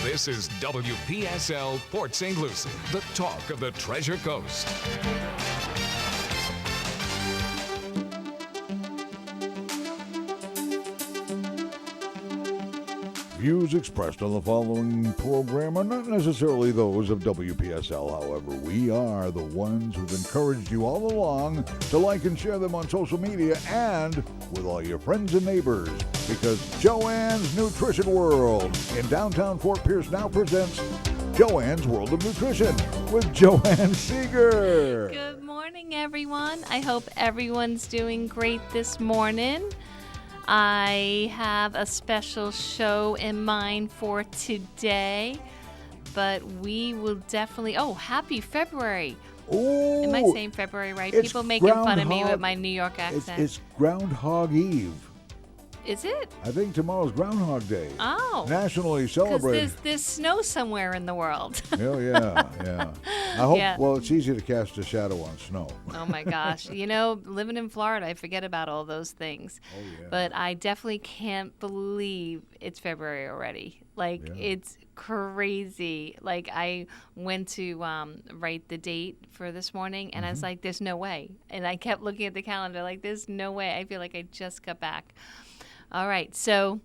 This is WPSL Port St. Lucie, the talk of the Treasure Coast. Views expressed on the following program are not necessarily those of WPSL. However, we are the ones who've encouraged you all along to like and share them on social media and with all your friends and neighbors. Because Joanne's Nutrition World in downtown Fort Pierce now presents Joanne's World of Nutrition with Joanne Seeger. Good morning, everyone. I hope everyone's doing great this morning. I have a special show in mind for today, but we will definitely... Oh, happy February. Oh, am I saying February right? People making fun of me with my New York accent. It's Groundhog Eve. Is it? I think tomorrow's Groundhog Day. Oh. Nationally celebrated. Because there's snow somewhere in the world. Oh, yeah. I hope, well, it's easy to cast a shadow on snow. Oh, my gosh. You know, living in Florida, I forget about all those things. Oh, yeah. But I definitely can't believe it's February already. It's crazy. Like, I went to write the date for this morning, and I was like, there's no way. And I kept looking at the calendar like, there's no way. I feel like I just got back. All right, so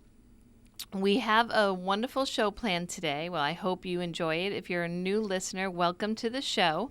we have a wonderful show planned today. Well, I hope you enjoy it. If you're a new listener, welcome to the show.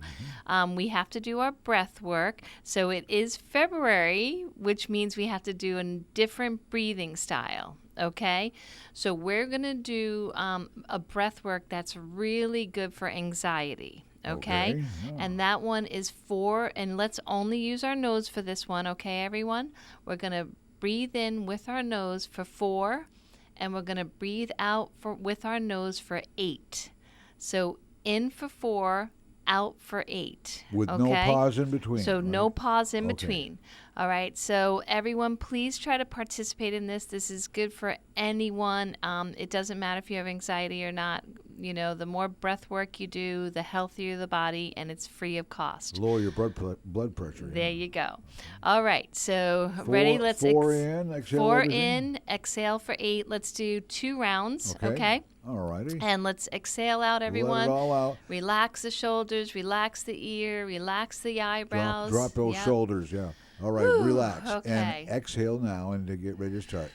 We have to do our breath work. So it is February, which means we have to do a different breathing style, okay? So we're going to do a breath work that's really good for anxiety. Okay. Yeah. And that one is 4, and let's only use our nose for this one, okay, everyone? We're going to breathe in with our nose for 4, and we're going to breathe out with our nose for 8. So in for 4, out for 8. With no pause in between. So right? No pause in between. All right. So everyone, please try to participate in this. This is good for anyone. It doesn't matter if you have anxiety or not. You know, the more breath work you do, the healthier the body, and it's free of cost. Lower your blood pressure. There you go. All right. So ready? Let's 4 in, exhale. 4 in, exhale for 8. Let's do 2 rounds. Okay. All righty. And let's exhale out, everyone. Let it all out. Relax the shoulders, relax the ear, relax the eyebrows. Drop those shoulders, yeah. All right, relax. Okay. And exhale now and to get ready to start.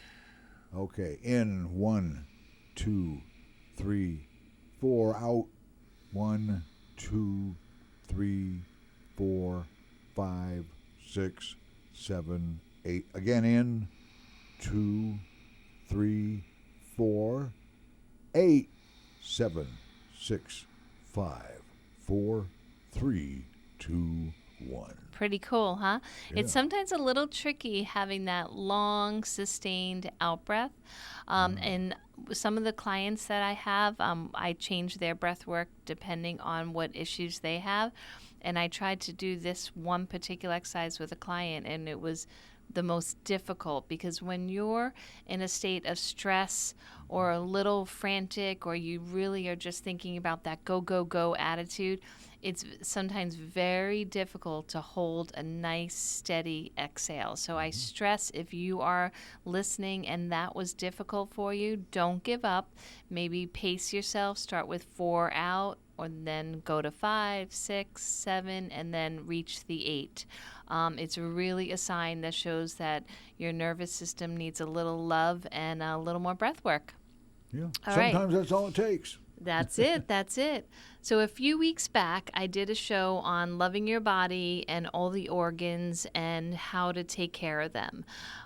Okay, in 1, 2, 3, 4, out. 1, 2, 3, 4, 5, 6, 7, 8. Again, in 2, 3, 4, 8, 7, 6, 5, 4, 3, 2, 1. Pretty cool, huh? Yeah. It's sometimes a little tricky having that long, sustained out-breath. And some of the clients that I have, I change their breath work depending on what issues they have. And I tried to do this one particular exercise with a client, and it was the most difficult because when you're in a state of stress or a little frantic, or you really are just thinking about that go, go, go attitude, it's sometimes very difficult to hold a nice, steady exhale. So I stress, if you are listening and that was difficult for you, don't give up. Maybe pace yourself. Start with 4 out, or then go to 5, 6, 7, and then reach the 8. It's really a sign that shows that your nervous system needs a little love and a little more breath work. Yeah, sometimes that's all it takes. That's it. That's it. So a few weeks back, I did a show on loving your body and all the organs and how to take care of them.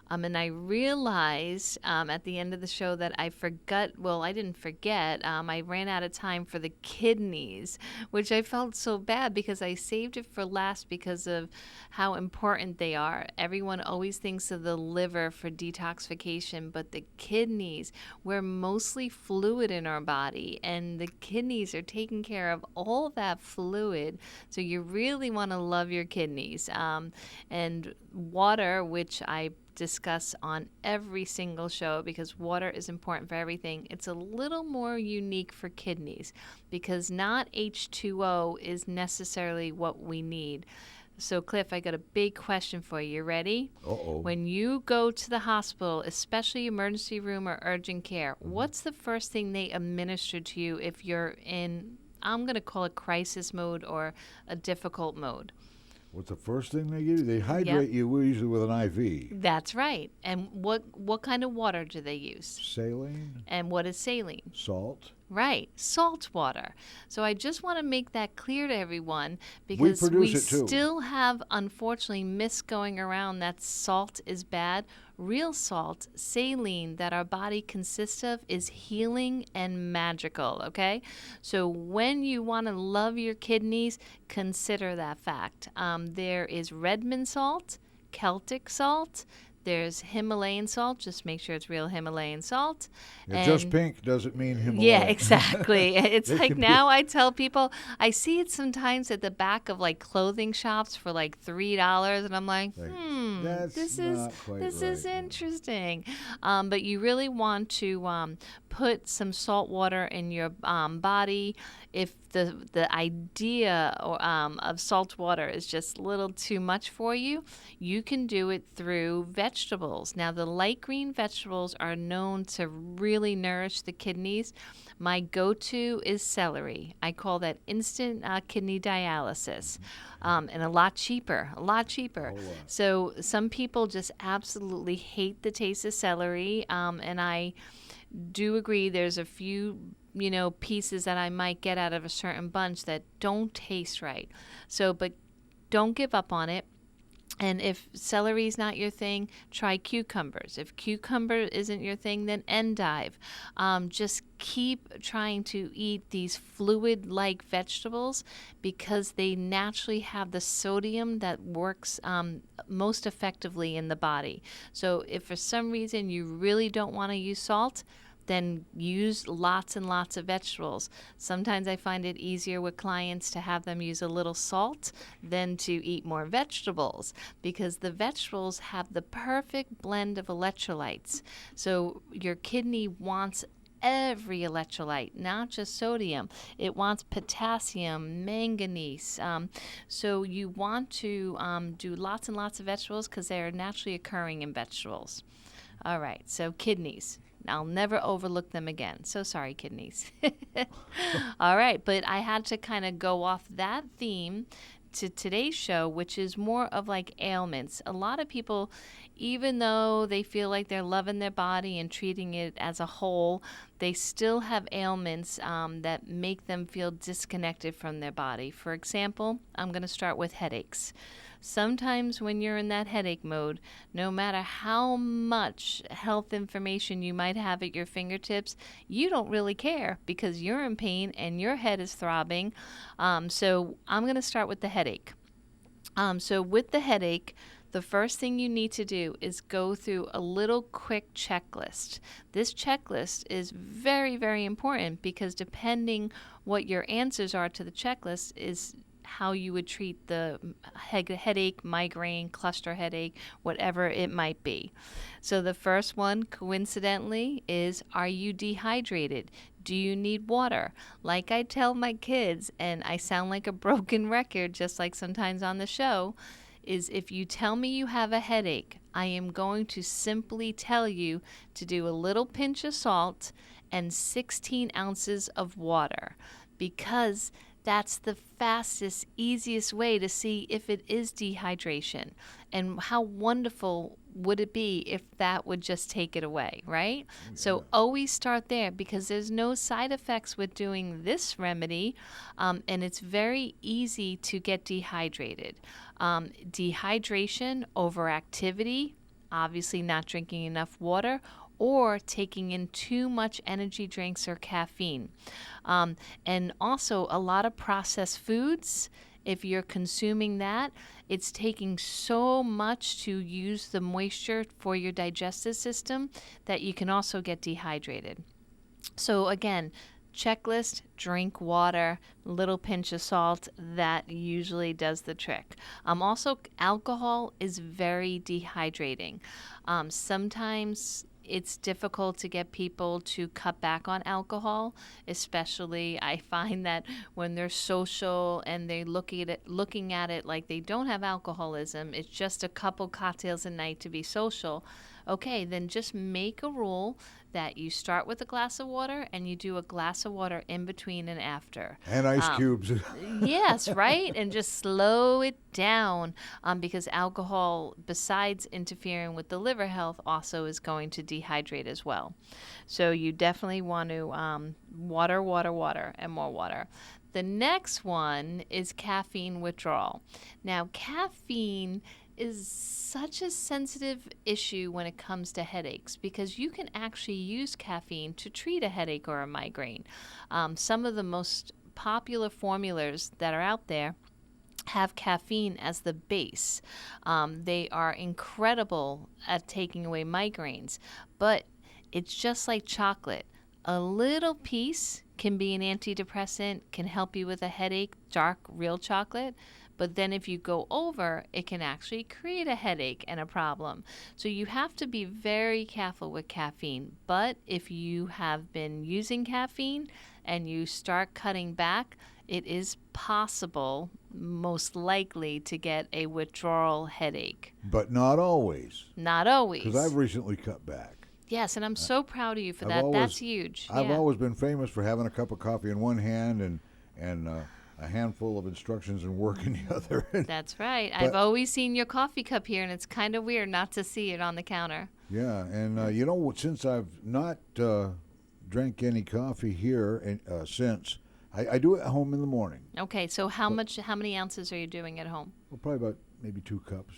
And I realized at the end of the show that I forgot, well, I didn't forget, I ran out of time for the kidneys, which I felt so bad because I saved it for last because of how important they are. Everyone always thinks of the liver for detoxification, but the kidneys, we're mostly fluid in our body, and the kidneys are taking care of all that fluid. So you really want to love your kidneys. And water, which I discuss on every single show because water is important for everything. It's a little more unique for kidneys because not H2O is necessarily what we need. So, Cliff, I got a big question for you. You ready? Uh-oh. When you go to the hospital, especially emergency room or urgent care, what's the first thing they administer to you if you're in, I'm going to call it crisis mode or a difficult mode? What's the first thing they give you? They hydrate you usually with an IV. That's right. And what kind of water do they use? Saline? And what is saline? Salt? Right, salt water. So I just want to make that clear to everyone because we still have, unfortunately, myths going around that salt is bad. Real salt, saline, that our body consists of is healing and magical, okay? So when you want to love your kidneys, consider that fact. There is Redmond salt, Celtic salt, there's Himalayan salt. Just make sure it's real Himalayan salt. Yeah, just pink doesn't mean Himalayan. Yeah, exactly. It's like now I tell people, I see it sometimes at the back of like clothing shops for like $3, and I'm like, this is interesting. But you really want to put some salt water in your body. If the idea of salt water is just a little too much for you, you can do it through vegetables. Now, the light green vegetables are known to really nourish the kidneys. My go-to is celery. I call that instant kidney dialysis, and a lot cheaper. So some people just absolutely hate the taste of celery, and I do agree there's a few pieces that I might get out of a certain bunch that don't taste right. So, but don't give up on it. And if celery is not your thing, try cucumbers. If cucumber isn't your thing, then endive. Just keep trying to eat these fluid-like vegetables because they naturally have the sodium that works most effectively in the body. So if for some reason you really don't want to use salt, then use lots and lots of vegetables. Sometimes I find it easier with clients to have them use a little salt than to eat more vegetables because the vegetables have the perfect blend of electrolytes. So your kidney wants every electrolyte, not just sodium. It wants potassium, manganese. So you want to do lots and lots of vegetables because they are naturally occurring in vegetables. All right, so kidneys. I'll never overlook them again. So sorry, kidneys. All right, but I had to kind of go off that theme to today's show, which is more of like ailments. A lot of people, even though they feel like they're loving their body and treating it as a whole, they still have ailments that make them feel disconnected from their body. For example, I'm going to start with headaches. Sometimes when you're in that headache mode, no matter how much health information you might have at your fingertips, you don't really care because you're in pain and your head is throbbing. So I'm going to start with the headache. So with the headache, the first thing you need to do is go through a little quick checklist. This checklist is very, very important because depending what your answers are to the checklist is how you would treat the headache, migraine, cluster headache, whatever it might be. So the first one, coincidentally, is are you dehydrated? Do you need water? Like I tell my kids, and I sound like a broken record just like sometimes on the show, is if you tell me you have a headache, I am going to simply tell you to do a little pinch of salt and 16 ounces of water because that's the fastest, easiest way to see if it is dehydration. And how wonderful would it be if that would just take it away, right? Yeah. So always start there because there's no side effects with doing this remedy, and it's very easy to get dehydrated. Dehydration, overactivity, obviously not drinking enough water, or taking in too much energy drinks or caffeine. And also a lot of processed foods, if you're consuming that, it's taking so much to use the moisture for your digestive system that you can also get dehydrated. So again, checklist, drink water, little pinch of salt, that usually does the trick. Also, alcohol is very dehydrating. Sometimes it's difficult to get people to cut back on alcohol, especially I find that when they're social and they're looking at it like they don't have alcoholism, it's just a couple cocktails a night to be social. Okay, then just make a rule that you start with a glass of water and you do a glass of water in between and after. And ice cubes. Yes, right? And just slow it down because alcohol, besides interfering with the liver health, also is going to dehydrate as well. So you definitely want to water, water, water, and more water. The next one is caffeine withdrawal. Now, caffeine is such a sensitive issue when it comes to headaches because you can actually use caffeine to treat a headache or a migraine. Some of the most popular formulas that are out there have caffeine as the base. They are incredible at taking away migraines, but it's just like chocolate. A little piece can be an antidepressant, can help you with a headache, dark, real chocolate. But then if you go over, it can actually create a headache and a problem. So you have to be very careful with caffeine. But if you have been using caffeine and you start cutting back, it is possible, most likely, to get a withdrawal headache. But not always. Not always. Because I've recently cut back. Yes, and I'm so proud of you for that. That's huge. I've always been famous for having a cup of coffee in one hand and a handful of instructions and work in the other. That's right. I've always seen your coffee cup here, and it's kind of weird not to see it on the counter. Yeah, and you know, since I've not drank any coffee here since, I do it at home in the morning. Okay, so how many ounces are you doing at home? Well, probably about maybe 2 cups.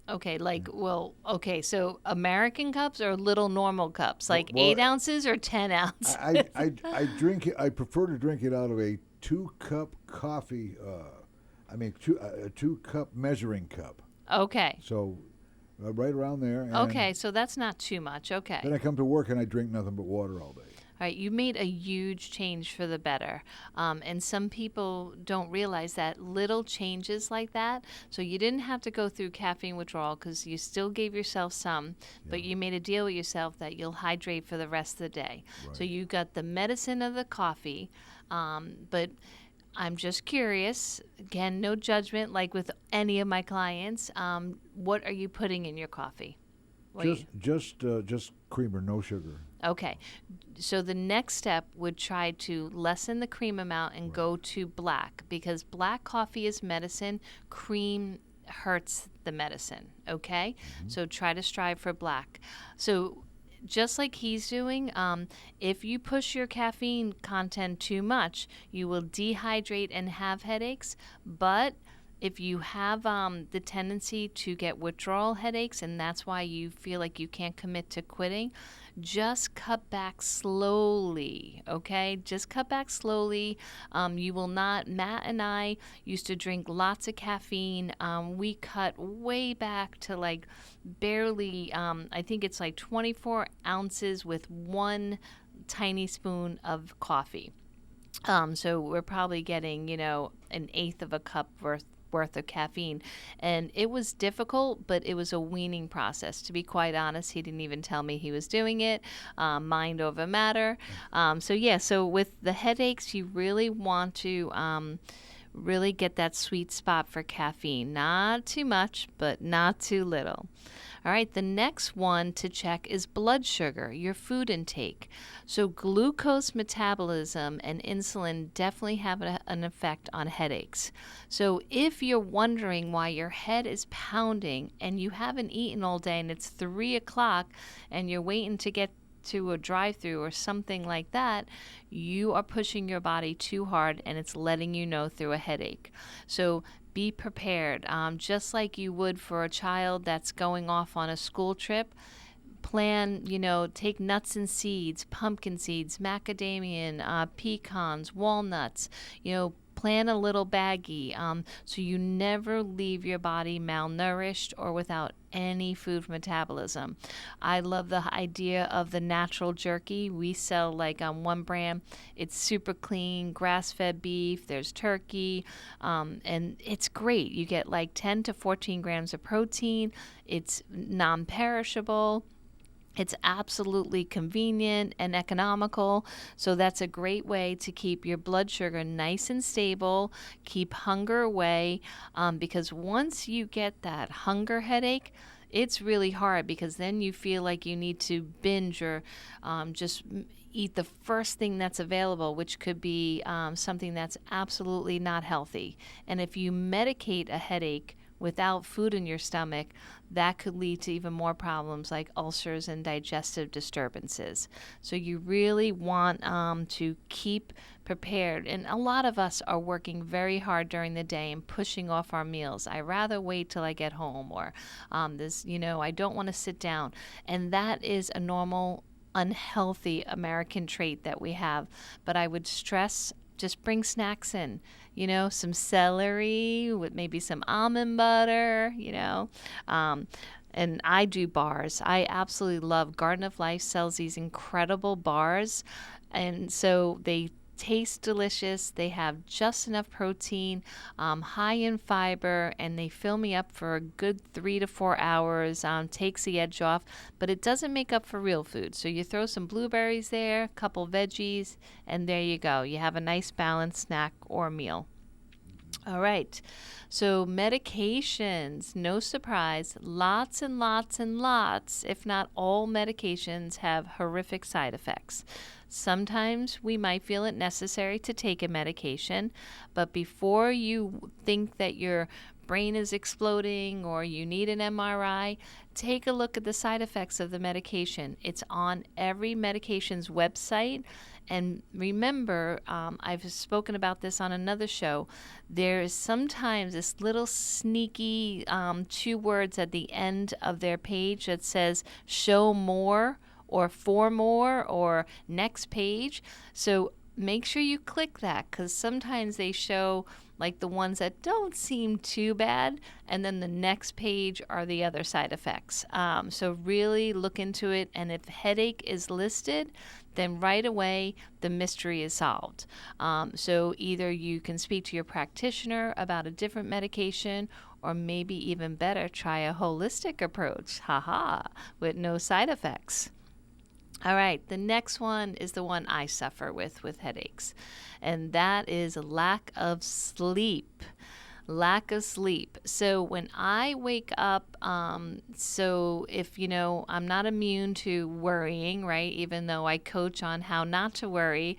Okay, so American cups or little normal cups, like 8 ounces or 10 ounces? I drink it. I prefer to drink it out of a 2-cup coffee. A 2-cup measuring cup. Okay. So right around there. And okay, so that's not too much. Okay. Then I come to work and I drink nothing but water all day. All right, you made a huge change for the better. And some people don't realize that little changes like that. So you didn't have to go through caffeine withdrawal because you still gave yourself some, but you made a deal with yourself that you'll hydrate for the rest of the day. Right. So you got the medicine of the coffee, but I'm just curious, again, no judgment like with any of my clients. What are you putting in your coffee? Just creamer, no sugar. Okay. So the next step would try to lessen the cream amount and go to black because black coffee is medicine. Cream hurts the medicine. Okay? Mm-hmm. So try to strive for black. So just like he's doing, if you push your caffeine content too much, you will dehydrate and have headaches. But if you have the tendency to get withdrawal headaches, and that's why you feel like you can't commit to quitting, just cut back slowly, okay? Just cut back slowly. You will not. Matt and I used to drink lots of caffeine. We cut way back to like barely, I think it's like 24 ounces with 1 tiny spoon of coffee. So we're probably getting, 1/8 of a cup worth of caffeine, and it was difficult, but it was a weaning process. To be quite honest, he didn't even tell me he was doing it. Mind over matter. So with the headaches, you really want to really get that sweet spot for caffeine. Not too much, but not too little. All right, the next one to check is blood sugar, your food intake. So glucose metabolism and insulin definitely have an effect on headaches. So if you're wondering why your head is pounding and you haven't eaten all day and it's 3 o'clock and you're waiting to get to a drive-through or something like that, you are pushing your body too hard and it's letting you know through a headache. So be prepared, just like you would for a child that's going off on a school trip. Plan, take nuts and seeds, pumpkin seeds, macadamia, pecans, walnuts, plan a little baggie so you never leave your body malnourished or without any food metabolism. I love the idea of the natural jerky. We sell one brand. It's super clean, grass-fed beef. There's turkey, and it's great. You get 10 to 14 grams of protein. It's non-perishable. It's absolutely convenient and economical, so that's a great way to keep your blood sugar nice and stable, keep hunger away, because once you get that hunger headache, it's really hard because then you feel like you need to binge or just eat the first thing that's available, which could be something that's absolutely not healthy. And if you medicate a headache without food in your stomach, that could lead to even more problems like ulcers and digestive disturbances. So you really want to keep prepared. And a lot of us are working very hard during the day and pushing off our meals. I rather wait till I get home, or I don't want to sit down. And that is a normal, unhealthy American trait that we have. But I would stress, just bring snacks in, some celery with maybe some almond butter, and I do bars. I absolutely love Garden of Life sells these incredible bars. And so they taste delicious. They have just enough protein, high in fiber, and they fill me up for a good 3 to 4 hours, takes the edge off, but it doesn't make up for real food. So you throw some blueberries there, a couple veggies, and there you go. You have a nice balanced snack or meal. All right. So medications, no surprise, lots and lots and lots, if not all medications have horrific side effects. Sometimes we might feel it necessary to take a medication, but before you think that your brain is exploding or you need an MRI, take a look at the side effects of the medication. It's on every medication's website. And remember, I've spoken about this on another show, there is sometimes this little sneaky 2 words at the end of their page that says show more or for more or next page. So make sure you click that, because sometimes they show like the ones that don't seem too bad, and then the next page are the other side effects. So really look into it, and if headache is listed, then right away the mystery is solved. So either you can speak to your practitioner about a different medication, or maybe even better, try a holistic approach, with no side effects. All right, the next one is the one I suffer with headaches, and that is lack of sleep. Lack of sleep. So when I wake up, so if, I'm not immune to worrying, right? Even though I coach on how not to worry,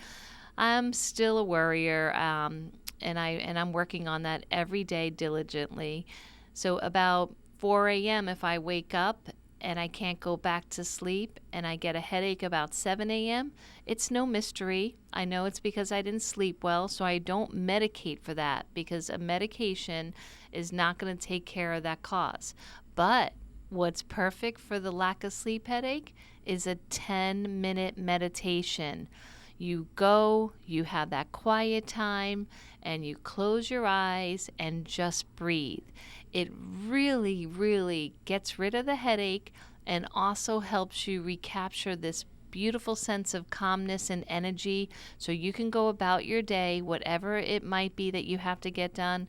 I'm still a worrier, and I'm working on that every day diligently. So about 4 a.m. if I wake up and I can't go back to sleep and I get a headache about 7 a.m., it's no mystery. I know it's because I didn't sleep well, so I don't medicate for that, because a medication is not going to take care of that cause. But what's perfect for the lack of sleep headache is a 10-minute meditation. You go, you have that quiet time, and you close your eyes and just breathe. It really, really gets rid of the headache and also helps you recapture this beautiful sense of calmness and energy, so you can go about your day, whatever it might be that you have to get done.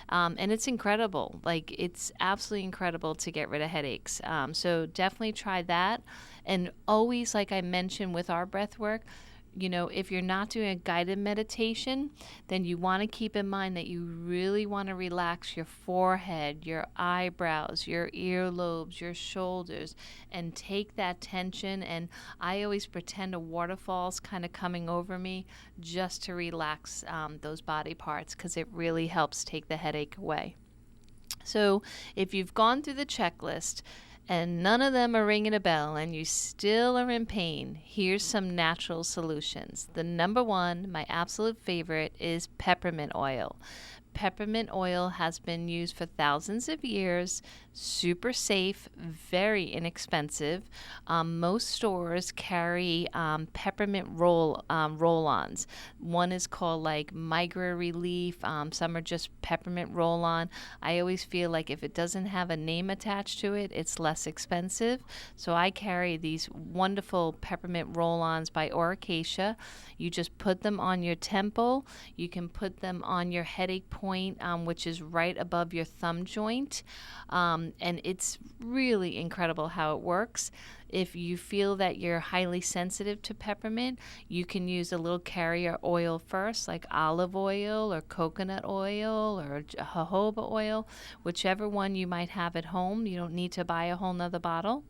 And it's incredible. Like, it's absolutely incredible to get rid of headaches. So definitely try that. And always, like I mentioned with our breath work, if you're not doing a guided meditation, then you want to keep in mind that you really want to relax your forehead, your eyebrows, your earlobes, your shoulders, and take that tension. And I always pretend a waterfall's kind of coming over me just to relax those body parts, because it really helps take the headache away. So if you've gone through the checklist and none of them are ringing a bell and you still are in pain, here's some natural solutions. The number one, my absolute favorite, is peppermint oil. Peppermint oil has been used for thousands of years, super safe, very inexpensive. Most stores carry peppermint roll-ons. One is called like Migra Relief. Some are just peppermint roll-on. I always feel like if it doesn't have a name attached to it, it's less expensive. So I carry these wonderful peppermint roll-ons by Oracacia. You just put them on your temple. You can put them on your headache point, which is right above your thumb joint. And it's really incredible how it works. If you feel that you're highly sensitive to peppermint, you can use a little carrier oil first, like olive oil or coconut oil or jojoba oil, whichever one you might have at home. You don't need to buy a whole nother bottle.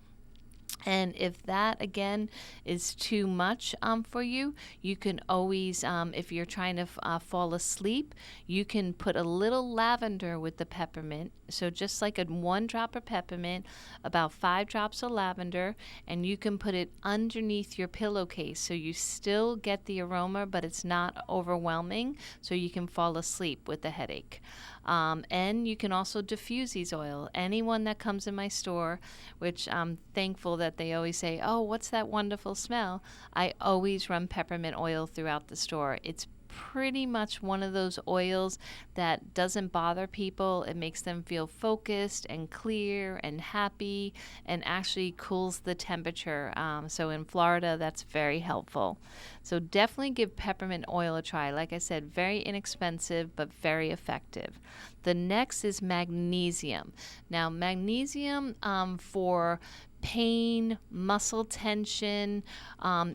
And if that, again, is too much for you, you can always, if you're trying to fall asleep, you can put a little lavender with the peppermint. So just like a 1 drop of peppermint, about 5 drops of lavender, and you can put it underneath your pillowcase. So you still get the aroma, but it's not overwhelming, so you can fall asleep with the headache. And you can also diffuse these oil. Anyone that comes in my store, which I'm thankful that they always say, oh, what's that wonderful smell? I always run peppermint oil throughout the store. It's pretty much one of those oils that doesn't bother people. It makes them feel focused and clear and happy, and actually cools the temperature. So in Florida, that's very helpful. So definitely give peppermint oil a try. Like I said, very inexpensive, but very effective. The next is magnesium. Now, magnesium for pain, muscle tension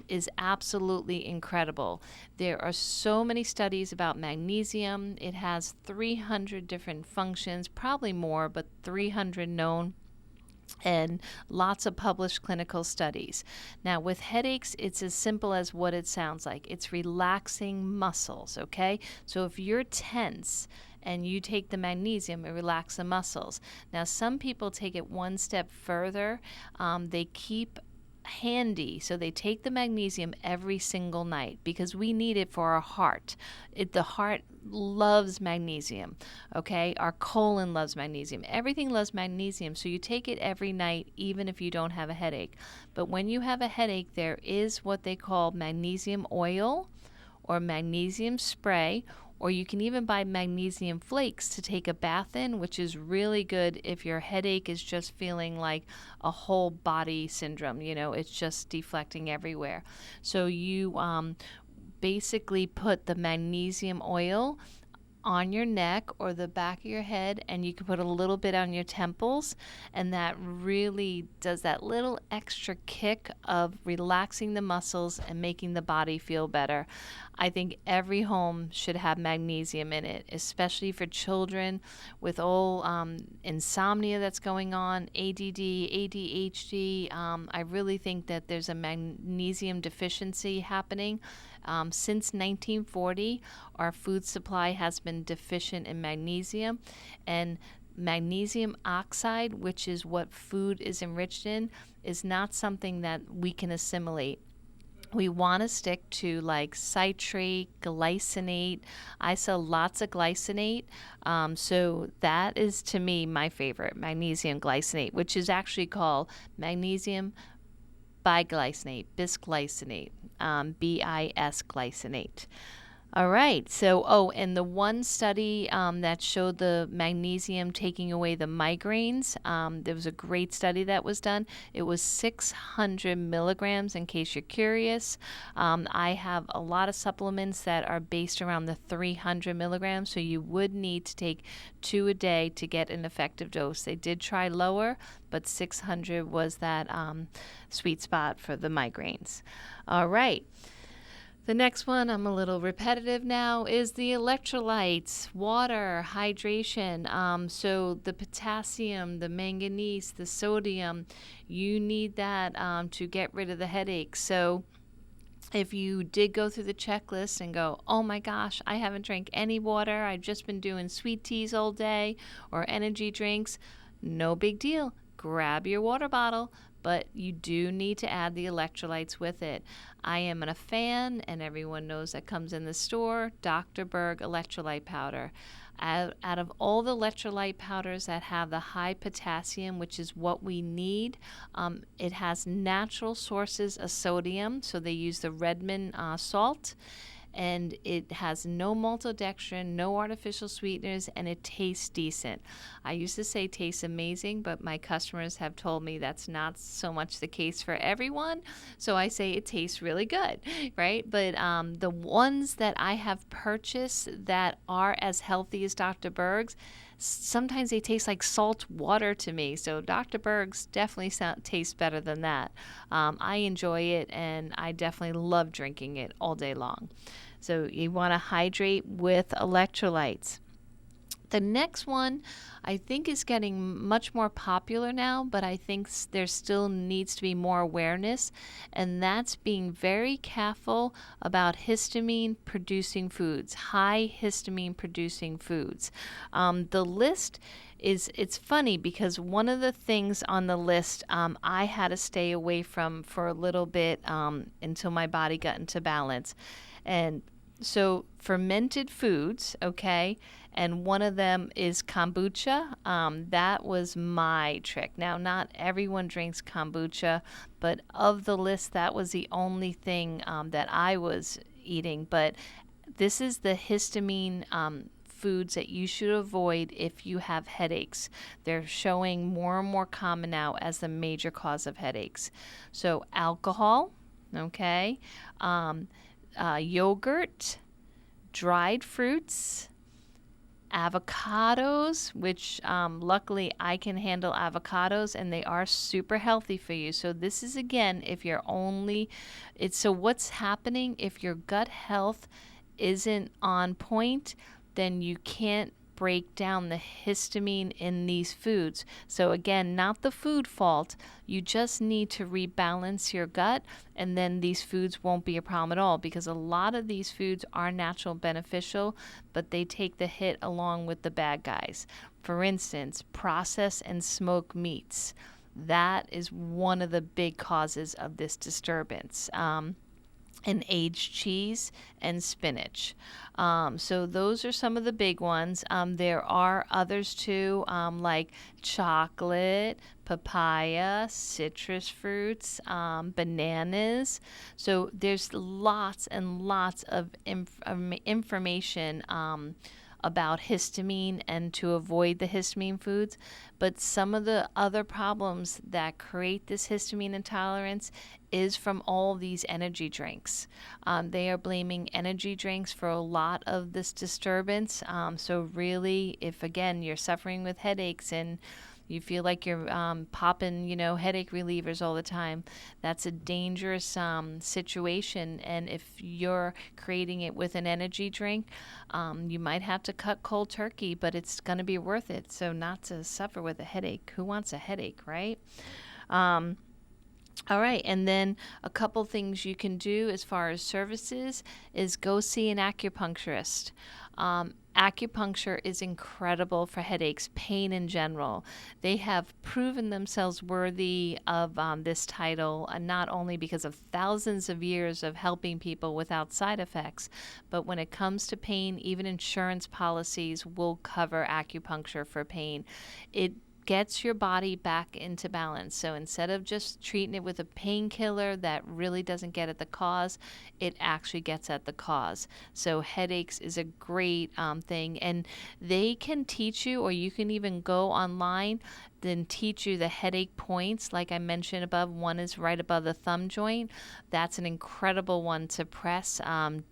is absolutely incredible. There are so many studies about magnesium. It has 300 different functions, probably more, but 300 known, and lots of published clinical studies. Now, with headaches, it's as simple as what it sounds like. It's relaxing muscles, okay? So if you're tense and you take the magnesium, it relaxes the muscles. Now, some people take it one step further. They keep handy, so they take the magnesium every single night because we need it for our heart. The heart loves magnesium, okay? Our colon loves magnesium. Everything loves magnesium, so you take it every night even if you don't have a headache. But when you have a headache, there is what they call magnesium oil or magnesium spray, or you can even buy magnesium flakes to take a bath in, which is really good if your headache is just feeling like a whole body syndrome. You know, it's just deflecting everywhere. So you basically put the magnesium oil on your neck or the back of your head, and you can put a little bit on your temples, and that really does that little extra kick of relaxing the muscles and making the body feel better. I think every home should have magnesium in it, especially for children with all insomnia that's going on, ADD, ADHD. I really think that there's a magnesium deficiency happening. Since 1940, our food supply has been deficient in magnesium, and magnesium oxide, which is what food is enriched in, is not something that we can assimilate. We want to stick to like citrate, glycinate. I sell lots of glycinate. So that is, to me, my favorite, magnesium glycinate, which is actually called magnesium biglycinate, bisglycinate, BIS glycinate. All right. So, and the one study that showed the magnesium taking away the migraines, there was a great study that was done. It was 600 milligrams, in case you're curious. I have a lot of supplements that are based around the 300 milligrams, so you would need to take 2 a day to get an effective dose. They did try lower, but 600 was that sweet spot for the migraines. All right. The next one, I'm a little repetitive now, is the electrolytes, water, hydration. So the potassium, the manganese, the sodium, you need that to get rid of the headache. So if you did go through the checklist and go, oh my gosh, I haven't drank any water, I've just been doing sweet teas all day or energy drinks, no big deal. Grab your water bottle, but you do need to add the electrolytes with it. I am a fan, and everyone knows that comes in the store, Dr. Berg electrolyte powder. Out of all the electrolyte powders that have the high potassium, which is what we need, it has natural sources of sodium, so they use the Redmond salt. And it has no maltodextrin, no artificial sweeteners, and it tastes decent. I used to say tastes amazing, but my customers have told me that's not so much the case for everyone. So I say it tastes really good, right? But the ones that I have purchased that are as healthy as Dr. Berg's, sometimes they taste like salt water to me. So Dr. Berg's definitely tastes better than that. I enjoy it, and I definitely love drinking it all day long. So you want to hydrate with electrolytes. The next one I think is getting much more popular now, but I think there still needs to be more awareness, and that's being very careful about histamine producing foods, high histamine producing foods. The list it's funny because one of the things on the list I had to stay away from for a little bit until my body got into balance. And so fermented foods, okay, and one of them is kombucha. That was my trick. Now, not everyone drinks kombucha, but of the list, that was the only thing that I was eating. But this is the histamine foods that you should avoid if you have headaches. They're showing more and more common now as the major cause of headaches. So alcohol, okay, yogurt, dried fruits, avocados, which luckily I can handle avocados, and they are super healthy for you. So this is, again, if you're so what's happening if your gut health isn't on point, then you can't break down the histamine in these foods. So again, not the food fault. You just need to rebalance your gut, and then these foods won't be a problem at all, because a lot of these foods are natural beneficial, but they take the hit along with the bad guys. For instance, processed and smoked meats. That is one of the big causes of this disturbance. And aged cheese and spinach. So those are some of the big ones. There are others too, like chocolate, papaya, citrus fruits, bananas. So there's lots and lots of information about histamine and to avoid the histamine foods. But some of the other problems that create this histamine intolerance is from all these energy drinks. They are blaming energy drinks for a lot of this disturbance. So really, if again you're suffering with headaches and you feel like you're popping, headache relievers all the time, that's a dangerous situation. And if you're creating it with an energy drink, you might have to cut cold turkey, but it's going to be worth it. So not to suffer with a headache. Who wants a headache, right? All right, and then a couple things you can do as far as services is go see an acupuncturist. Acupuncture is incredible for headaches, pain in general. They have proven themselves worthy of this title, not only because of thousands of years of helping people without side effects, but when it comes to pain, even insurance policies will cover acupuncture for pain. It gets your body back into balance. So instead of just treating it with a painkiller that really doesn't get at the cause, it actually gets at the cause. So headaches is a great thing, and they can teach you, or you can even go online then teach you the headache points. Like I mentioned above, one is right above the thumb joint. That's an incredible one to press.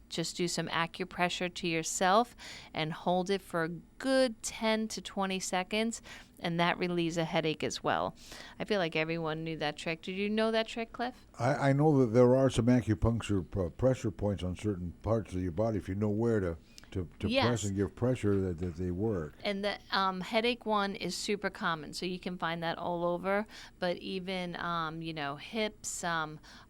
Just do some acupressure to yourself and hold it for a good 10 to 20 seconds, and that relieves a headache as well. I feel like everyone knew that trick. Did you know that trick, Cliff? I know that there are some acupuncture pressure points on certain parts of your body if you know where to yes. press and give pressure that they work. And the headache one is super common, so you can find that all over. But even, hips,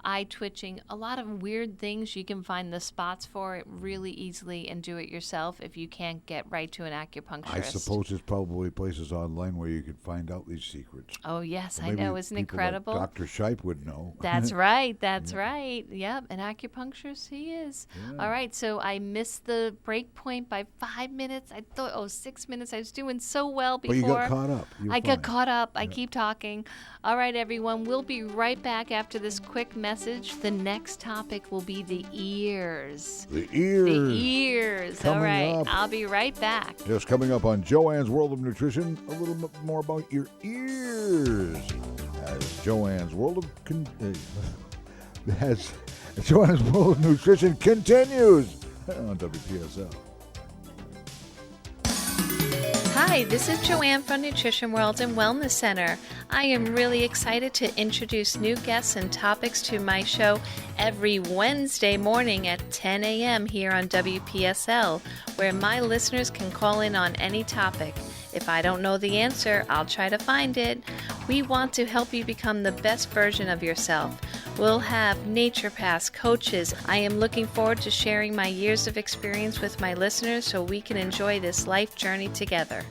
eye twitching, a lot of weird things, you can find the spots for it really easily and do it yourself if you can't get right to an acupuncturist. I suppose there's probably places online where you could find out these secrets. Oh, yes, I know. Isn't it incredible? Like Dr. Shipe would know. That's right. That's right. Yep, an acupuncturist he is. Yeah. All right, so I missed the break point by 5 minutes. I thought, 6 minutes. I was doing so well before. But you got caught up. I got caught up. I keep talking. All right, everyone. We'll be right back after this quick message. The next topic will be the ears. The ears. The ears. Coming all right. up. I'll be right back. Just coming up on Joanne's World of Nutrition, a little bit more about your ears. As Joanne's World of Joanne's World of Nutrition continues on WPSL. Hi, Hi, this is Joanne from Nutrition World and Wellness Center. I am really excited to introduce new guests and topics to my show every Wednesday morning at 10 a.m. here on WPSL, where my listeners can call in on any topic. If I don't know the answer, I'll try to find it. We want to help you become the best version of yourself. We'll have naturopaths, coaches. I am looking forward to sharing my years of experience with my listeners so we can enjoy this life journey together.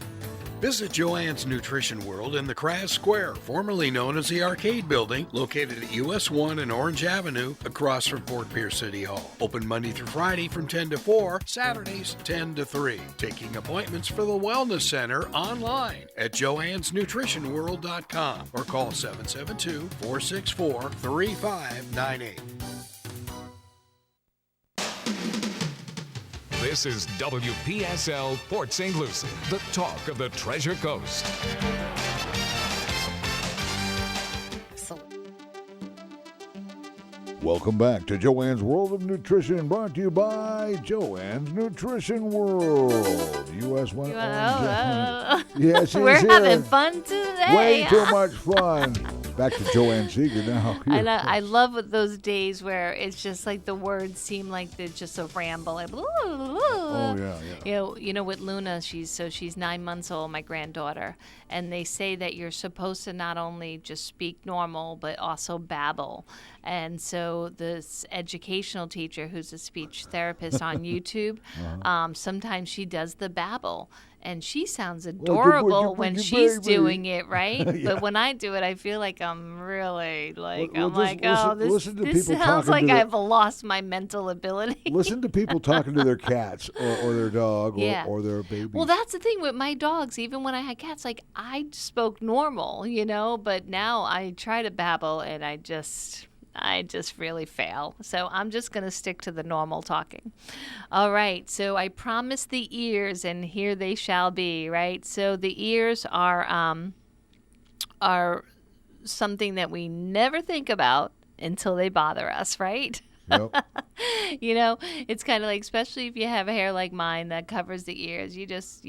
Visit Joanne's Nutrition World in the Crass Square, formerly known as the Arcade Building, located at US 1 and Orange Avenue, across from Fort Pierce City Hall. Open Monday through Friday from 10 to 4, Saturdays 10 to 3. Taking appointments for the Wellness Center online at joannesnutritionworld.com or call 772-464-3598. This is WPSL Port St. Lucie, the talk of the Treasure Coast. Welcome back to Joanne's World of Nutrition, brought to you by Joanne's Nutrition World. US 1. Yes, she's We're here. having fun today. Way too much fun. Back to Joanne Seeger now. I love those days where it's just like the words seem like they're just a ramble. Like, Oh, yeah. You know, with Luna, she's 9 months old, my granddaughter, and they say that you're supposed to not only just speak normal, but also babble. And so this educational teacher, who's a speech therapist on YouTube, sometimes she does the babble. And she sounds adorable when she's doing it, right? Yeah. But when I do it, I feel like I'm really like, listen to this people sounds talking like to I've lost my mental ability. Listen to people talking to their cats or their dog or their baby. Well, that's the thing with my dogs. Even when I had cats, like I spoke normal, but now I try to babble and I just really fail. So I'm just going to stick to the normal talking. All right. So I promised the ears, and here they shall be, right? So the ears are something that we never think about until they bother us, right? Yep. It's kind of like, especially if you have hair like mine that covers the ears, you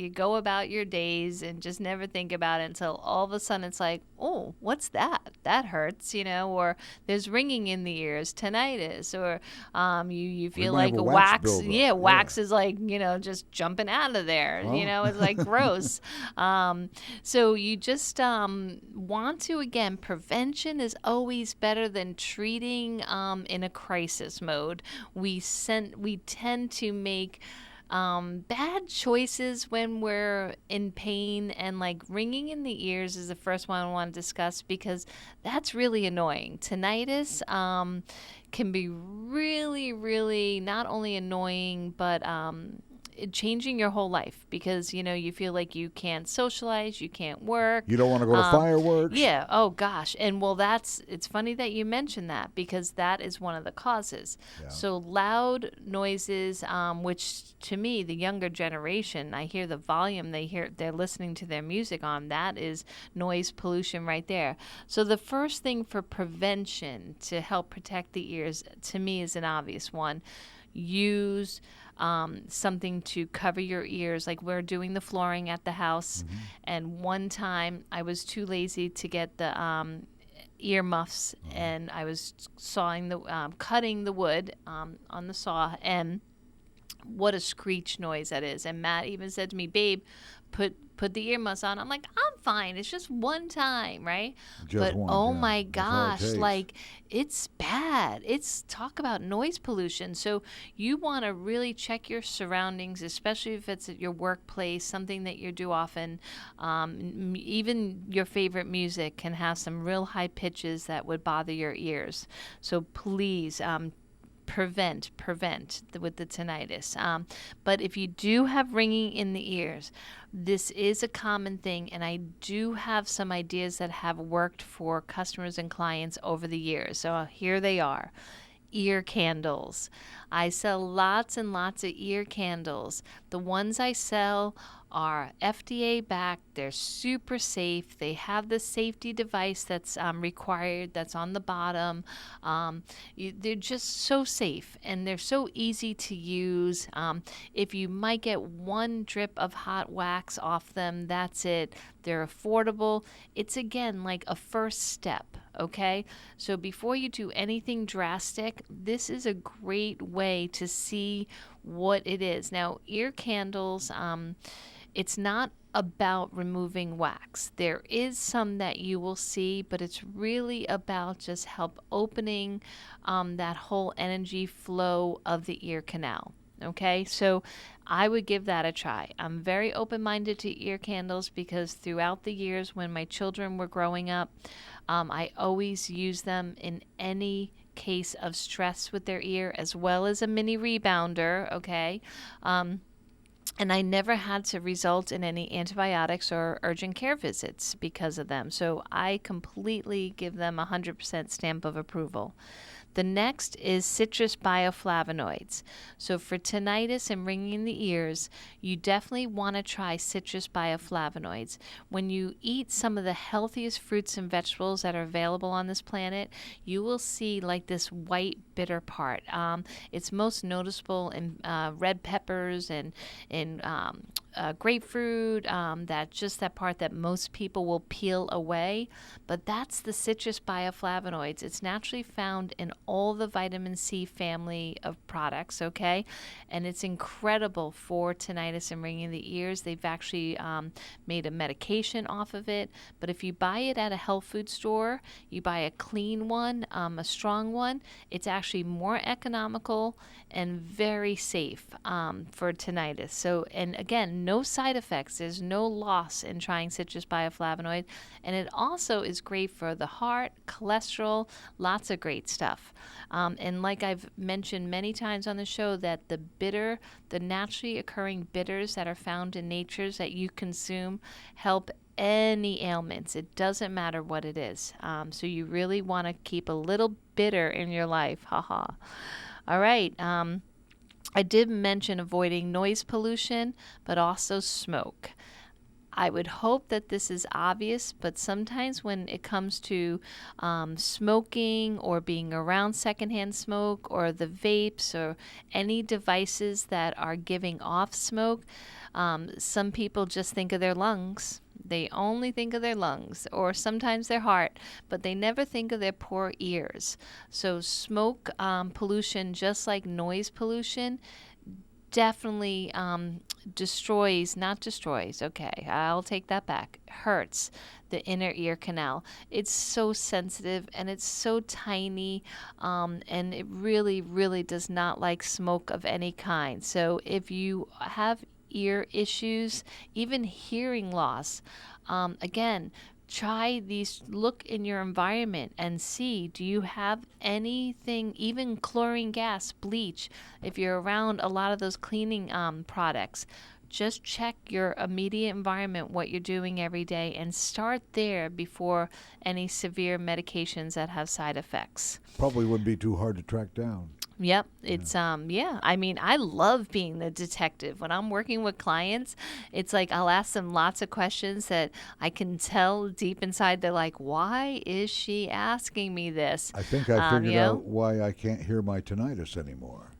go about your days and just never think about it until all of a sudden it's like, oh, what's that? That hurts, or there's ringing in the ears, tinnitus, or you feel like a wax. Wax is like, just jumping out of there. It's like gross. So you just want to, again, prevention is always better than treating in a crisis mode. We tend to make bad choices when we're in pain, and like ringing in the ears is the first one I want to discuss because that's really annoying. Tinnitus can be really, really not only annoying, but changing your whole life because, you feel like you can't socialize, you can't work. You don't want to go to fireworks. Yeah. Oh, gosh. And well, it's funny that you mentioned that because that is one of the causes. Yeah. So loud noises, which to me, the younger generation, I hear the volume they're listening to their music on, that is noise pollution right there. So the first thing for prevention to help protect the ears, to me, is an obvious one. Use something to cover your ears, like we're doing the flooring at the house. Mm-hmm. And one time I was too lazy to get the ear muffs, and I was cutting the wood on the saw, and what a screech noise that is. And Matt even said to me, babe, put the ear muffs on. I'm like, I'm fine. It's just one time, right? My gosh, like it's bad. It's talk about noise pollution. So you want to really check your surroundings, especially if it's at your workplace, something that you do often. Even your favorite music can have some real high pitches that would bother your ears. So please, prevent with the tinnitus. But if you do have ringing in the ears, this is a common thing, and I do have some ideas that have worked for customers and clients over the years. So here they are. Ear candles. I sell lots and lots of ear candles. The ones I sell are FDA backed. They're super safe. They have the safety device that's required, that's on the bottom. They're just so safe, and they're so easy to use. If you might get one drip of hot wax off them, that's it. They're affordable. It's, again, like a first step, okay? So before you do anything drastic, this is a great way to see what it is. Now, ear candles, it's not about removing wax. There is some that you will see, but it's really about just help opening that whole energy flow of the ear canal. Okay, so I would give that a try. I'm very open-minded to ear candles because throughout the years when my children were growing up, I always use them in any case of stress with their ear, as well as a mini rebounder, okay? And I never had to result in any antibiotics or urgent care visits because of them. So I completely give them 100% stamp of approval. The next is citrus bioflavonoids. So for tinnitus and ringing in the ears, you definitely want to try citrus bioflavonoids. When you eat some of the healthiest fruits and vegetables that are available on this planet, you will see like this white bitter part. It's most noticeable in red peppers and in grapefruit, that part that most people will peel away. But that's the citrus bioflavonoids. It's naturally found in all the vitamin C family of products, okay? And it's incredible for tinnitus and ringing in the ears. They've actually made a medication off of it. But if you buy it at a health food store, you buy a clean one, a strong one, it's actually more economical and very safe for tinnitus. So, and again, no side effects. There's no loss in trying citrus bioflavonoid. And it also is great for the heart, cholesterol, lots of great stuff. And like I've mentioned many times on the show, that the naturally occurring bitters that are found in natures that you consume help any ailments. It doesn't matter what it is. So you really want to keep a little bitter in your life. Haha. All right. I did mention avoiding noise pollution, but also smoke. I would hope that this is obvious, but sometimes when it comes to smoking or being around secondhand smoke or the vapes or any devices that are giving off smoke, some people just think of their lungs. They only think of their lungs or sometimes their heart, but they never think of their poor ears. So smoke pollution, just like noise pollution, definitely I'll take that back, hurts the inner ear canal. It's so sensitive and it's so tiny, and it really, really does not like smoke of any kind. So if you have ear issues, even hearing loss, again, try these, look in your environment and see, do you have anything, even chlorine gas, bleach, if you're around a lot of those cleaning products. Just check your immediate environment, what you're doing every day, and start there before any severe medications that have side effects. Probably wouldn't be too hard to track down. Yep. It's, I mean, I love being the detective. When I'm working with clients, it's like I'll ask them lots of questions that I can tell deep inside they're like, why is she asking me this? I think I figured out why I can't hear my tinnitus anymore.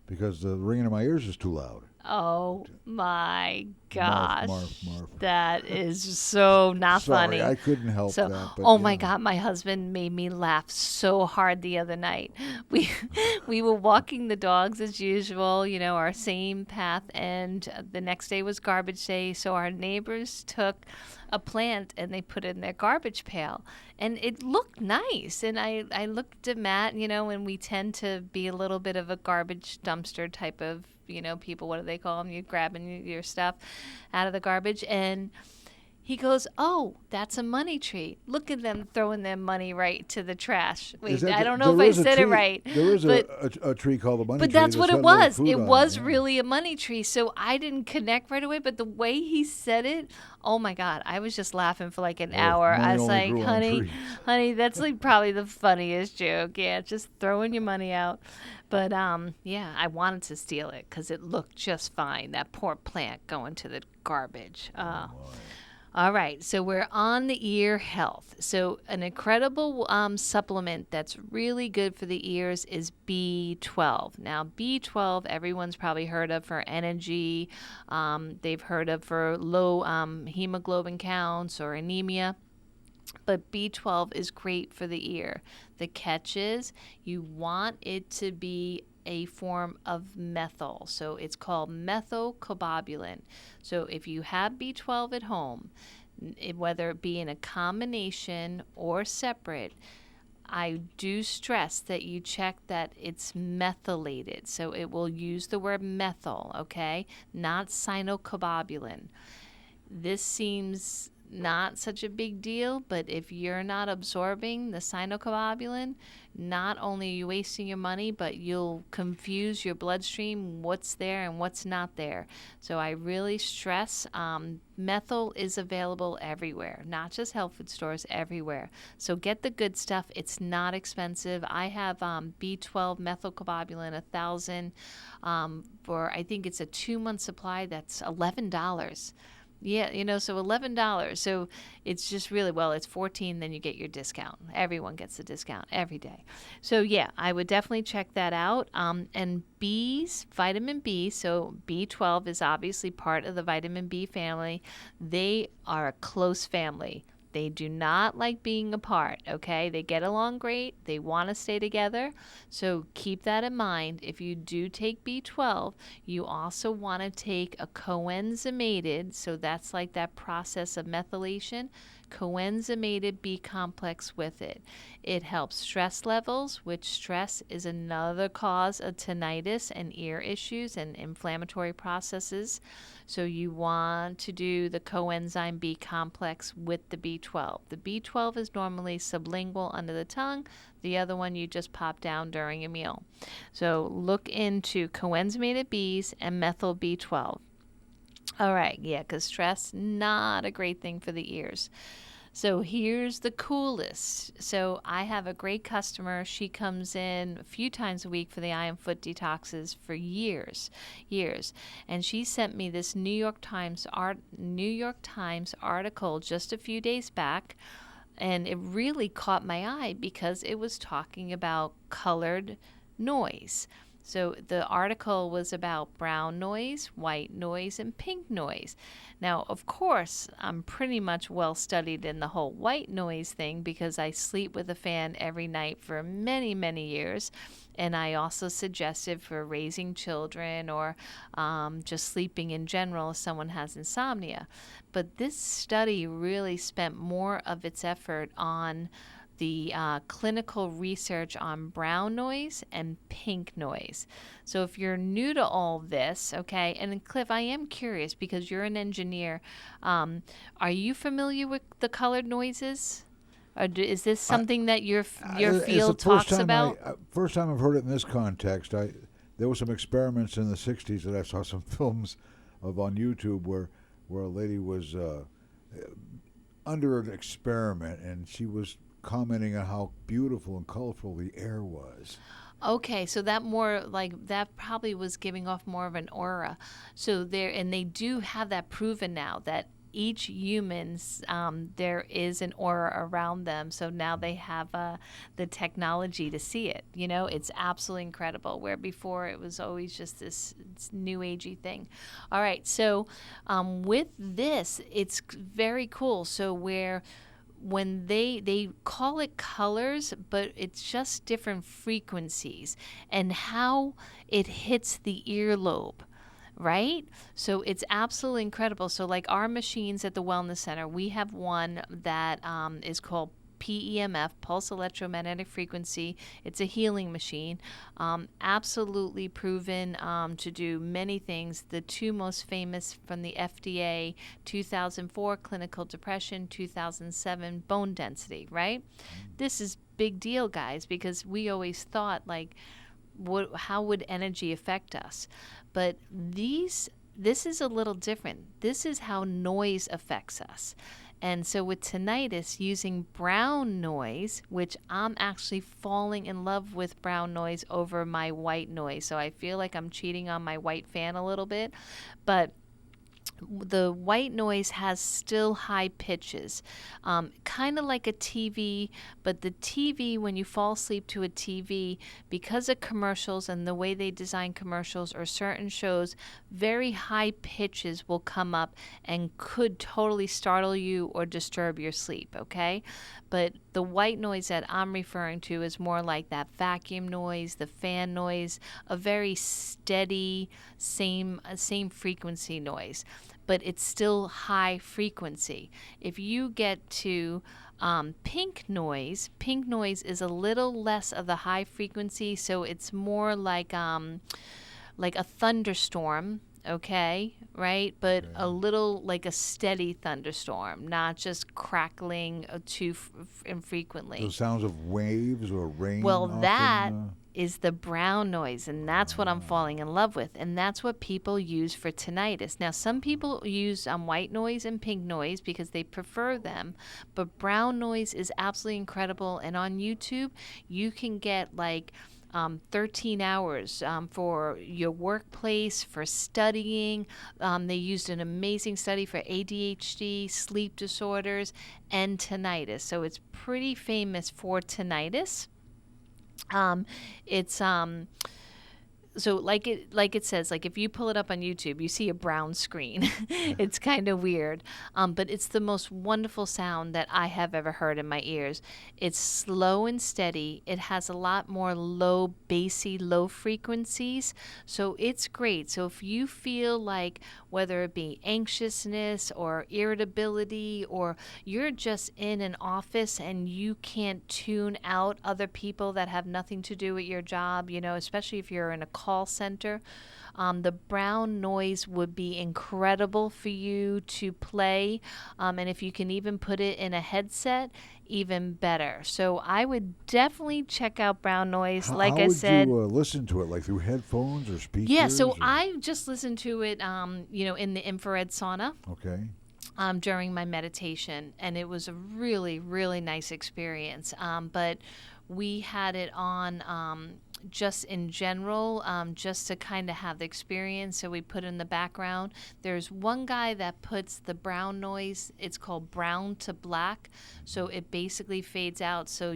Because the ringing in my ears is too loud. Oh my gosh. Marf. That is so not funny. Sorry, I couldn't help that. But, oh my God, my husband made me laugh so hard the other night. We were walking the dogs as usual, our same path, and the next day was garbage day, so our neighbors took a plant and they put it in their garbage pail. And it looked nice. And I looked at Matt, and we tend to be a little bit of a garbage dumpster type of, people, what do they call them? You're grabbing your stuff out of the garbage. And he goes, oh, that's a money tree. Look at them throwing their money right to the trash. Wait, I don't know if I said it right. There is a tree called a money tree. But that's what it was. It was really a money tree. So I didn't connect right away. But the way he said it, oh my God, I was just laughing for like an hour. I was like, honey, that's like probably the funniest joke. Yeah, just throwing your money out. But yeah, I wanted to steal it because it looked just fine. That poor plant going to the garbage. All right, so we're on the ear health. So an incredible supplement that's really good for the ears is B12. Now, B12, everyone's probably heard of for energy. They've heard of for low hemoglobin counts or anemia. But B12 is great for the ear. The catch is you want it to be a form of methyl. So it's called methylcobalamin. So if you have B12 at home, whether it be in a combination or separate, I do stress that you check that it's methylated. So it will use the word methyl, okay? Not cyanocobalamin. This seems not such a big deal, but if you're not absorbing the cyanocobalamin, not only are you wasting your money, but you'll confuse your bloodstream, what's there and what's not there. So I really stress methyl is available everywhere, not just health food stores, everywhere. So get the good stuff. It's not expensive. I have B12 methylcobalamin 1,000 for, I think it's a 2-month supply. That's $11. Yeah, so $11. So it's just really, well, it's $14, then you get your discount. Everyone gets the discount every day. So yeah, I would definitely check that out. And B's, vitamin B, so B12 is obviously part of the vitamin B family. They are a close family. They do not like being apart, okay? They get along great. They want to stay together. So keep that in mind. If you do take B12, you also want to take a coenzymated, so that's like that process of methylation, coenzymated B complex with it. It helps stress levels, which stress is another cause of tinnitus and ear issues and inflammatory processes. So you want to do the coenzyme B complex with the B12. The B12 is normally sublingual under the tongue. The other one you just pop down during a meal. So look into coenzymated Bs and methyl B12. All right, yeah, because stress, not a great thing for the ears. So here's the coolest. So I have a great customer. She comes in a few times a week for the eye and foot detoxes for years. And she sent me this New York Times article just a few days back. And it really caught my eye because it was talking about colored noise. So the article was about brown noise, white noise, and pink noise. Now, of course, I'm pretty much well studied in the whole white noise thing because I sleep with a fan every night for many, many years. And I also suggested for raising children or just sleeping in general if someone has insomnia. But this study really spent more of its effort on the clinical research on brown noise and pink noise. So if you're new to all this, okay, and Cliff, I am curious because you're an engineer. Are you familiar with the colored noises? Or is this something that your field talks about? First time I've heard it in this context. There were some experiments in the 60s that I saw some films of on YouTube where a lady was under an experiment and she was commenting on how beautiful and colorful the air was. Okay, so that probably was giving off more of an aura. So they do have that proven now that each humans, there is an aura around them. So now they have the technology to see it. It's absolutely incredible. Where before it was always just this new agey thing. All right, so with this, it's very cool. So when they call it colors, but it's just different frequencies and how it hits the earlobe, right? So it's absolutely incredible. So like our machines at the Wellness Center, we have one that is called PEMF, Pulse Electromagnetic Frequency. It's a healing machine, absolutely proven to do many things. The two most famous from the FDA, 2004 clinical depression, 2007 bone density, right? This is big deal, guys, because we always thought how would energy affect us? But this is a little different. This is how noise affects us. And so with tinnitus, using brown noise, which I'm actually falling in love with brown noise over my white noise. So I feel like I'm cheating on my white fan a little bit, but the white noise has still high pitches, kind of like a TV, but the TV, when you fall asleep to a TV, because of commercials and the way they design commercials or certain shows, very high pitches will come up and could totally startle you or disturb your sleep, okay? But the white noise that I'm referring to is more like that vacuum noise, the fan noise, a very steady, same frequency noise, but it's still high frequency. If you get to pink noise is a little less of the high frequency, so it's more like a thunderstorm, okay, right? But a little like a steady thunderstorm, not just crackling too infrequently. The sounds of waves or rain. Well, often, that is the brown noise, and that's what I'm falling in love with, and that's what people use for tinnitus. Now, some people use white noise and pink noise because they prefer them, but brown noise is absolutely incredible, and on YouTube, you can get like 13 hours for your workplace, for studying. They used an amazing study for ADHD, sleep disorders, and tinnitus. So it's pretty famous for tinnitus. It's so like it says, like if you pull it up on YouTube, you see a brown screen. It's kind of weird, but it's the most wonderful sound that I have ever heard in my ears. It's slow and steady. It has a lot more low, bassy, low frequencies, so it's great. So if you feel like, whether it be anxiousness or irritability, or you're just in an office and you can't tune out other people that have nothing to do with your job, you know, especially if you're in a call center, the brown noise would be incredible for you to play. And if you can even put it in a headset, even better. So I would definitely check out brown noise. How I said, would you listen to it? Like through headphones or speakers? Yeah, so or? I just listened to it, in the infrared sauna. Okay. During my meditation, and it was a really, really nice experience. But we had it on just in general, just to kind of have the experience. So we put it in the background. There's one guy that puts the brown noise. It's called brown to black. So it basically fades out. So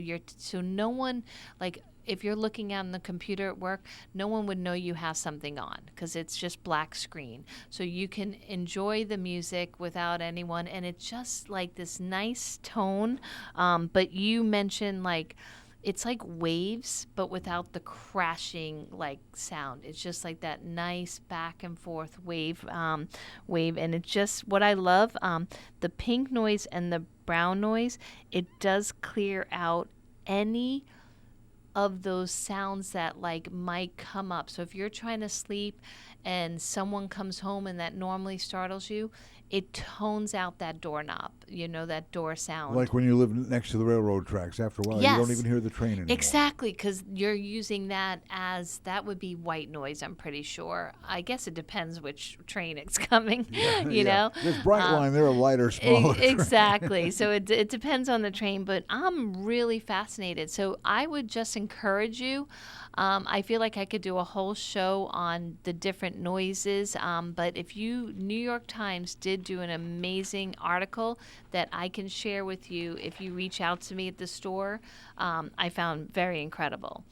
no one, like, if you're looking on the computer at work, no one would know you have something on because it's just black screen. So you can enjoy the music without anyone, and it's just like this nice tone. But you mentioned like, it's like waves, but without the crashing like sound. It's just like that nice back and forth wave, and it's just what I love. The pink noise and the brown noise, it does clear out any of those sounds that like might come up. So if you're trying to sleep and someone comes home and that normally startles you, it tones out that doorknob, that door sound. Like when you live next to the railroad tracks, after a while, Yes. you don't even hear the train anymore. Exactly, because you're using that that would be white noise, I'm pretty sure. I guess it depends which train it's coming, you know? This bright line, they're a lighter, smaller train. Exactly. So it depends on the train, but I'm really fascinated. So I would just encourage you. I feel like I could do a whole show on the different noises, but New York Times did do an amazing article that I can share with you if you reach out to me at the store. I found very incredible.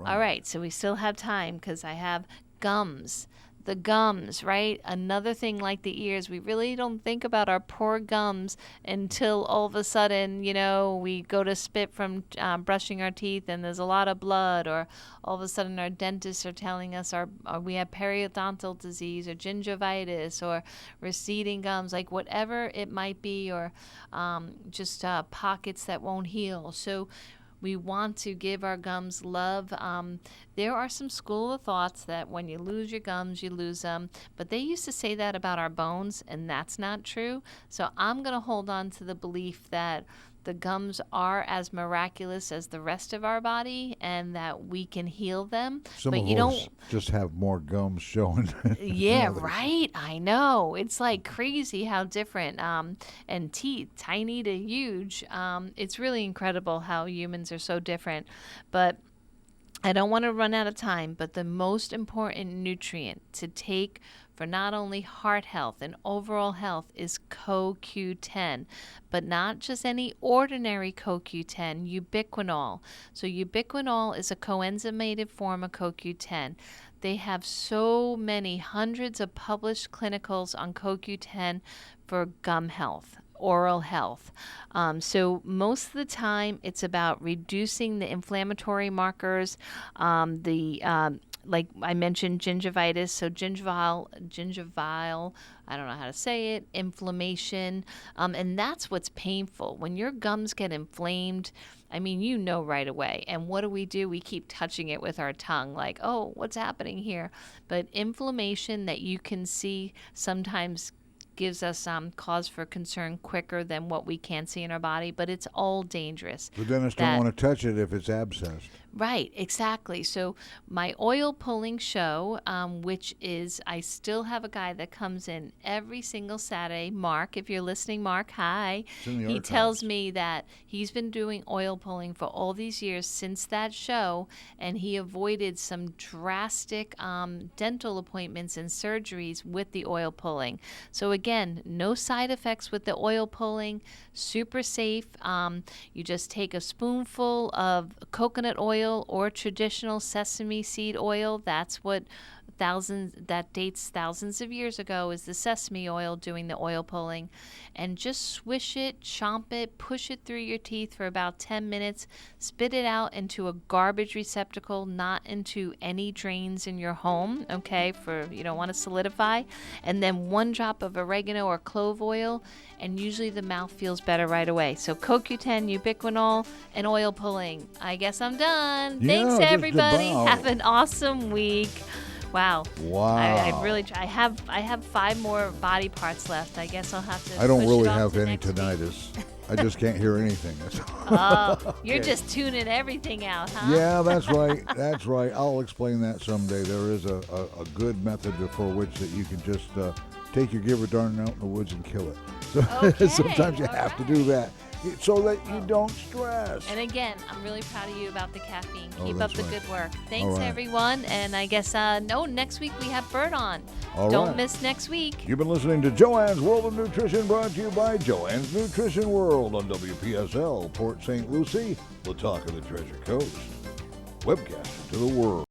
All right, so we still have time because I have gums. The gums, right? Another thing like the ears, we really don't think about our poor gums until all of a sudden, we go to spit from brushing our teeth and there's a lot of blood, or all of a sudden our dentists are telling us we have periodontal disease or gingivitis or receding gums, like whatever it might be, or just pockets that won't heal. So we want to give our gums love. There are some school of thoughts that when you lose your gums, you lose them. But they used to say that about our bones, and that's not true. So I'm going to hold on to the belief that the gums are as miraculous as the rest of our body and that we can heal them. Some but of you us don't. just have more gums showing. Yeah, right. I know. It's like crazy how different. And teeth, tiny to huge. It's really incredible how humans are so different. But I don't want to run out of time, but the most important nutrient to take for not only heart health and overall health is CoQ10, but not just any ordinary CoQ10, ubiquinol. So ubiquinol is a coenzymated form of CoQ10. They have so many hundreds of published clinicals on CoQ10 for gum health, oral health. So most of the time, it's about reducing the inflammatory markers, like I mentioned, gingivitis, so gingival, I don't know how to say it, inflammation, and that's what's painful. When your gums get inflamed, I mean, you know right away. And what do? We keep touching it with our tongue, like, oh, what's happening here? But inflammation that you can see sometimes gives us cause for concern quicker than what we can see in our body, but it's all dangerous. The dentists don't want to touch it if it's abscessed. Right, exactly. So my oil pulling show, which is, I still have a guy that comes in every single Saturday. Mark, if you're listening, Mark, hi. He tells me that he's been doing oil pulling for all these years since that show, and he avoided some drastic dental appointments and surgeries with the oil pulling. So again, no side effects with the oil pulling, super safe. You just take a spoonful of coconut oil or traditional sesame seed oil. That's what dates thousands of years ago, is the sesame oil doing the oil pulling. And just swish it, chomp it, push it through your teeth for about 10 minutes, spit it out into a garbage receptacle, not into any drains in your home, okay, for you don't want to solidify. And then 1 drop of oregano or clove oil, and usually the mouth feels better right away. So CoQ10, ubiquinol, and oil pulling. I guess I'm done. Yeah, Thanks, just everybody. about. Have an awesome week. Wow. I really try. I have 5 more body parts left. I guess I'll have to. I don't push really it off have to any next week. tinnitus. I just can't hear anything. Oh, you're just tuning everything out, huh? Yeah, that's right. That's right. I'll explain that someday. There is a good method for which that you can just take your giver darn out in the woods and kill it. So Okay, sometimes you all have to do that so that you don't stress. And again, I'm really proud of you about the caffeine. Oh, Keep up that's the right. good work. Thanks, right. everyone. And I guess, next week we have Bert on. All Don't right. miss next week. You've been listening to Joanne's World of Nutrition, brought to you by Joanne's Nutrition World on WPSL, Port St. Lucie, the talk of the Treasure Coast. Webcast to the world.